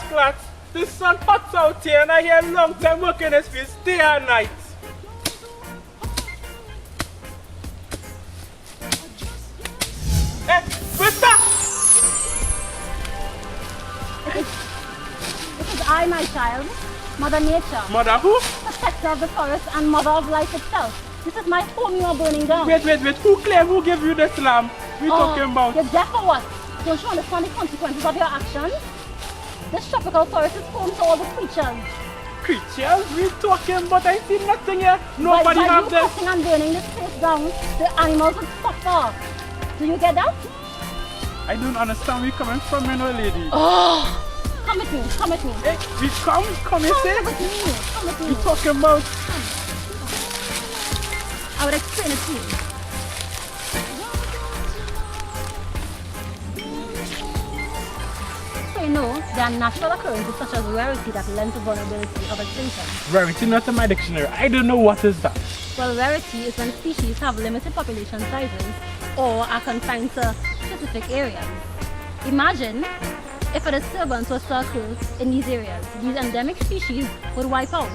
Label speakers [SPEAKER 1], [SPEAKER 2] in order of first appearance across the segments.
[SPEAKER 1] first class. The sun hots out here and I hear long time working this field day and night. Hey, mister!
[SPEAKER 2] This is I, my child, Mother Nature,
[SPEAKER 1] Mother who?
[SPEAKER 2] protector of the forest and mother of life itself. This is my home you are burning down.
[SPEAKER 1] Wait. Who claim who gave you this lamp we talking about?
[SPEAKER 2] You're deaf or what? Don't you understand the consequences of your actions? This tropical forest is home to all the creatures.
[SPEAKER 1] Creatures? We talking about? I see nothing here. Nobody have
[SPEAKER 2] By you
[SPEAKER 1] this.
[SPEAKER 2] cutting and burning this place down, the animals would suffer. Do you get that?
[SPEAKER 1] I don't understand where you coming from, you know, lady.
[SPEAKER 2] Oh! Come with me, come with me.
[SPEAKER 1] Hey, we come, you
[SPEAKER 2] Come
[SPEAKER 1] say?
[SPEAKER 2] with me, come with me.
[SPEAKER 1] We talking about?
[SPEAKER 2] I would explain it to you. So you know, there are natural occurrences such as rarity that lend to vulnerability of extinction.
[SPEAKER 1] Rarity, not in my dictionary. I don't know what is that.
[SPEAKER 2] Well, rarity is when species have limited population sizes or are confined to specific areas. Imagine if a disturbance was to occur in these areas, these endemic species would wipe out.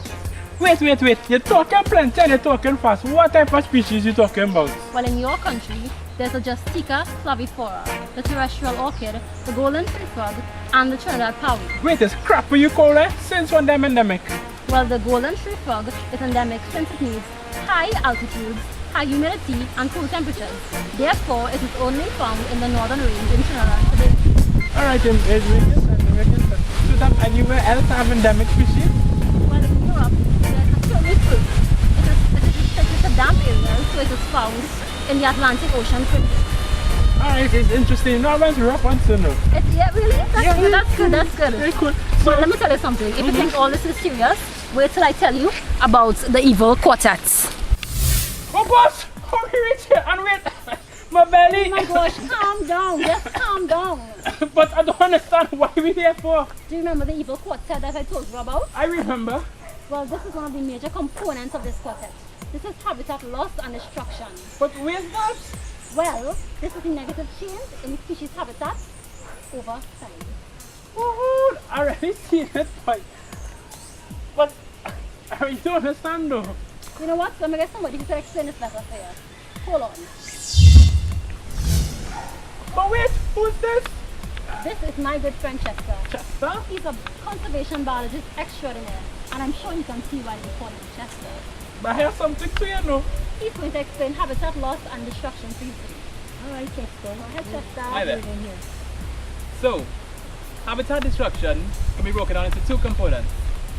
[SPEAKER 1] Wait. You're talking plenty and you're talking fast. What type of species you talking about?
[SPEAKER 2] Well, in your country, there's the Justica flaviflora, the terrestrial orchid, the golden tree frog, and the Trinidad poway.
[SPEAKER 1] Wait, it's crap what you call it? Since when them endemic?
[SPEAKER 2] Well, the golden tree frog is endemic since it needs high altitudes, high humidity, and cool temperatures. Therefore, it is only found in the northern range in Trinidad today.
[SPEAKER 1] Alright, we can do that anywhere else have endemic species?
[SPEAKER 2] Well, in Europe, there's a curly fruit. It is restricted to damp areas, so it is found in the Atlantic Ocean.
[SPEAKER 1] Alright, it's interesting. No, I went to Europe once to know.
[SPEAKER 2] Yeah, really? That's good.
[SPEAKER 1] Very cool.
[SPEAKER 2] So let me tell you something. If you think all this is serious, wait till I tell you about the evil quartets.
[SPEAKER 1] Oh, boss! How we reach here? And wait, my belly!
[SPEAKER 2] Oh my gosh, calm down. Just calm down.
[SPEAKER 1] But I don't understand why we here for.
[SPEAKER 2] Do you remember the evil quartet that I told you about?
[SPEAKER 1] I remember.
[SPEAKER 2] Well, this is one of the major components of this quartet. This is habitat loss and destruction.
[SPEAKER 1] But where's that?
[SPEAKER 2] Well, this is a negative change in species habitat over time.
[SPEAKER 1] Oh, I already seen it, but I don't understand though.
[SPEAKER 2] You know what? So I'm going to get somebody who can explain this better for you. Hold on.
[SPEAKER 1] But wait, who's this?
[SPEAKER 2] This is my good friend Chester.
[SPEAKER 1] Chester?
[SPEAKER 2] He's a conservation biologist extraordinaire, and I'm sure you can see why they call him Chester.
[SPEAKER 1] But I have something to you know.
[SPEAKER 2] He's going to explain habitat loss and destruction to you. Alright, Chester. Go ahead, Chester.
[SPEAKER 3] Hi there. So, habitat destruction can be broken down into two components: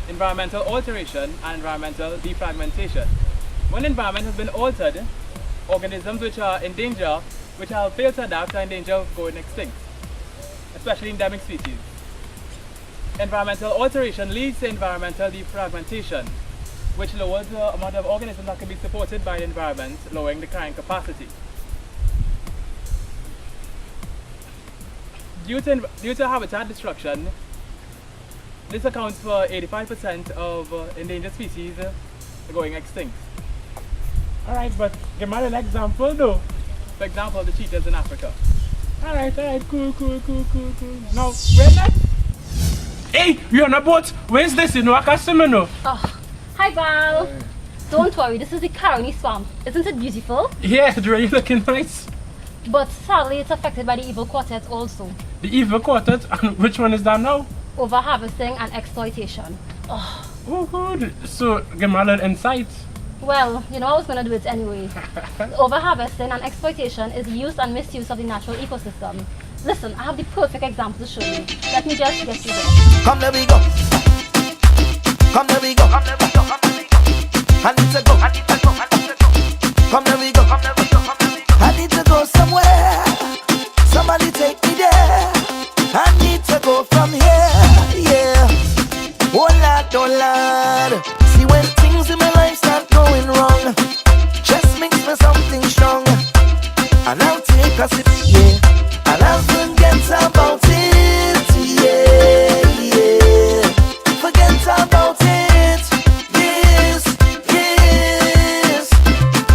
[SPEAKER 3] environmental alteration and environmental defragmentation. When environment has been altered, organisms which are in danger, which have failed to adapt, are in danger of going extinct, especially endemic species. Environmental alteration leads to environmental defragmentation, which lowers the amount of organisms that can be supported by the environment, lowering the carrying capacity. Due to habitat destruction, this accounts for 85% of endangered species going extinct.
[SPEAKER 1] Alright, but give me an example though.
[SPEAKER 3] For example, the cheetahs in Africa.
[SPEAKER 1] Alright, cool. Now, where next? Hey, we on a boat. Where's this? You know, I can't swim, you know.
[SPEAKER 2] Oh, hi Val. Don't worry, this is the Caroni swamp. Isn't it beautiful?
[SPEAKER 1] Yeah, it's really looking nice.
[SPEAKER 2] But sadly, it's affected by the evil quartet also.
[SPEAKER 1] The evil quartet, and which one is that now?
[SPEAKER 2] Overharvesting and exploitation.
[SPEAKER 1] Oh, good. So, give me a little insight.
[SPEAKER 2] Well, you know I was going to do it anyway. Overharvesting and exploitation is use and misuse of the natural ecosystem. Listen, I have the perfect example to show you. Let me just get you there.
[SPEAKER 4] Come there we go. Come there we go. Come there we go. I need to go. Come there we go. I need to go somewhere. Somebody take me there. I need to go from here. Yeah. Oh Lord. See when things in my life start going wrong, just mix me something strong, and I'll take a sip. Yeah. And I'll forget about it. Yeah. Forget about it. Yes.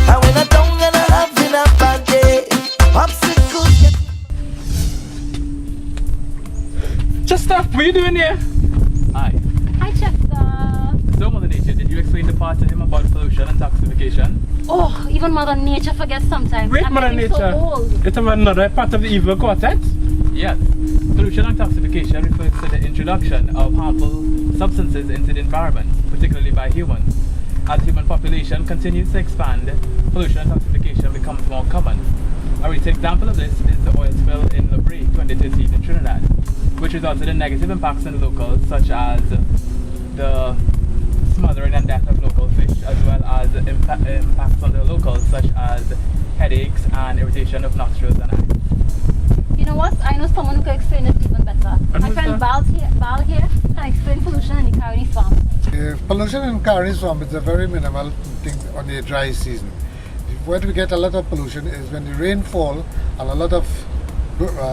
[SPEAKER 4] And when I don't gonna have enough bad day, obstacles get.
[SPEAKER 1] Just stop. What are you doing here?
[SPEAKER 3] about pollution and toxification.
[SPEAKER 2] Oh, even Mother Nature forgets sometimes.
[SPEAKER 1] Wait,
[SPEAKER 2] I'm
[SPEAKER 1] Mother
[SPEAKER 2] getting
[SPEAKER 1] Nature.
[SPEAKER 2] so old.
[SPEAKER 1] It's another part of the evil quartet.
[SPEAKER 3] Yes, pollution and toxification refers to the introduction of harmful substances into the environment, particularly by humans. As the human population continues to expand, pollution and toxification becomes more common. A recent example of this is the oil spill in La Brea 2013 in Trinidad, which resulted in negative impacts on the locals, such as the smothering and death of local fish, as well as impacts on the locals, such as headaches and irritation of nostrils and eyes.
[SPEAKER 2] You know what? I know someone who can explain it even better.
[SPEAKER 1] And
[SPEAKER 2] My
[SPEAKER 1] who's
[SPEAKER 2] friend
[SPEAKER 1] that?
[SPEAKER 2] Val here can explain pollution in the Caroni Swamp.
[SPEAKER 5] Pollution in Caroni Swamp is a very minimal thing on the dry season. Where we get a lot of pollution is when the rain fall and a lot of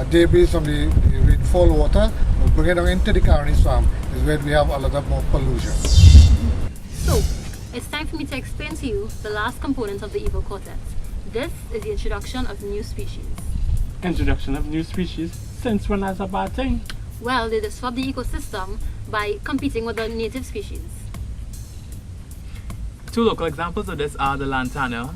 [SPEAKER 5] debris from the rainfall water will bring it down into the Caroni Swamp is where we have a lot of more pollution.
[SPEAKER 2] So, it's time for me to explain to you the last component of the evil quartet. This is the introduction of new species.
[SPEAKER 1] Introduction of new species. Since when that's a bad thing?
[SPEAKER 2] Well, they disrupt the ecosystem by competing with the native species.
[SPEAKER 3] Two local examples of this are the lantana,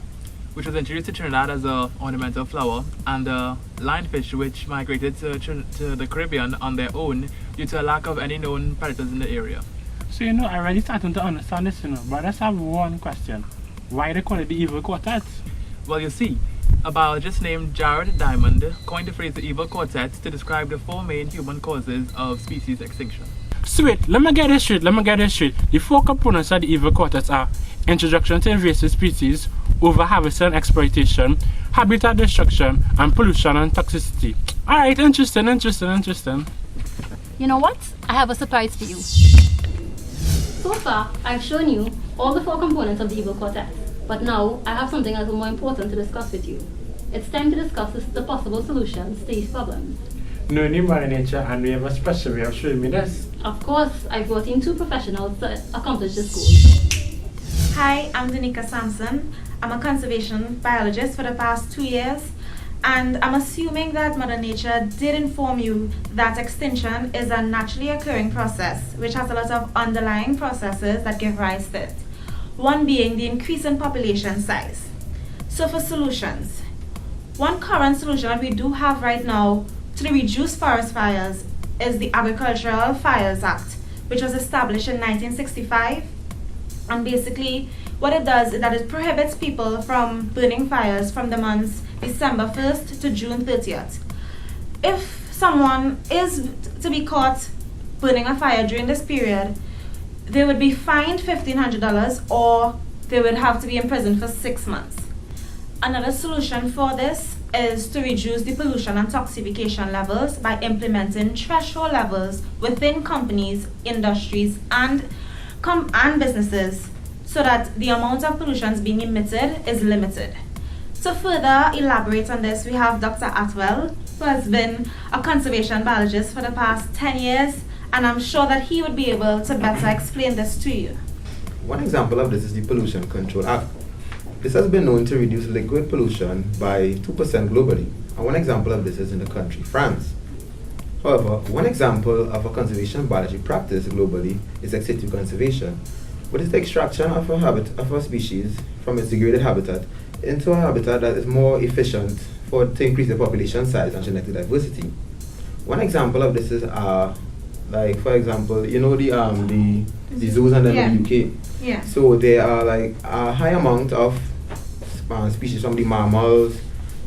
[SPEAKER 3] which was introduced to Trinidad as an ornamental flower, and the lionfish, which migrated to the Caribbean on their own due to a lack of any known predators in the area.
[SPEAKER 1] So I already starting to understand this, but let's have one question. Why they call it the evil quartet?
[SPEAKER 3] Well, you see, a biologist named Jared Diamond coined the phrase the evil quartet to describe the four main human causes of species extinction.
[SPEAKER 1] So wait, let me get this straight. The four components of the evil quartet are introduction to invasive species, over-harvesting and exploitation, habitat destruction, and pollution and toxicity. Alright, interesting.
[SPEAKER 2] You know what? I have a surprise for you. So far, I've shown you all the four components of the evil quartet. But now, I have something else more important to discuss with you. It's time to discuss the possible solutions to these problems.
[SPEAKER 1] No need Mother Nature, and we have a special way of showing me this.
[SPEAKER 2] Of course, I brought in two professionals to accomplish this goal.
[SPEAKER 6] Hi, I'm Danica Sampson. I'm a conservation biologist for the past 2 years, and I'm assuming that Mother Nature did inform you that extinction is a naturally occurring process which has a lot of underlying processes that give rise to it. One being the increase in population size. So for solutions, one current solution that we do have right now to reduce forest fires is the Agricultural Fires Act, which was established in 1965. And basically what it does is that it prohibits people from burning fires from the months December 1st to June 30th. If someone is to be caught burning a fire during this period, they would be fined $1,500 or they would have to be imprisoned for 6 months. Another solution for this is to reduce the pollution and toxification levels by implementing threshold levels within companies, industries, and businesses so that the amount of pollution being emitted is limited. To further elaborate on this, we have Dr. Atwell, who has been a conservation biologist for the past 10 years, and I'm sure that he would be able to better explain this to you.
[SPEAKER 7] One example of this is the Pollution Control Act. This has been known to reduce liquid pollution by 2% globally, and one example of this is in the country France. However, one example of a conservation biology practice globally is ex situ conservation, which is the extraction of a species from its degraded habitat into a habitat that is more efficient to increase the population size and genetic diversity. One example of this is like, for example, the zoos and then the UK.
[SPEAKER 6] Yeah.
[SPEAKER 7] So there are like a high amount of species from the mammals,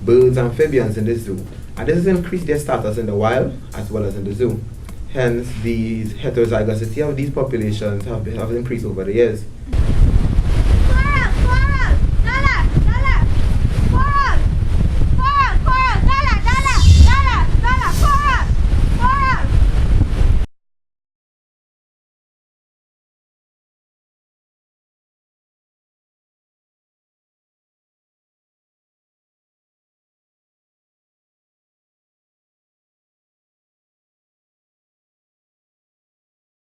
[SPEAKER 7] birds, amphibians in the zoo, and this has increased their status in the wild as well as in the zoo. Hence, the heterozygosity of these populations have increased over the years.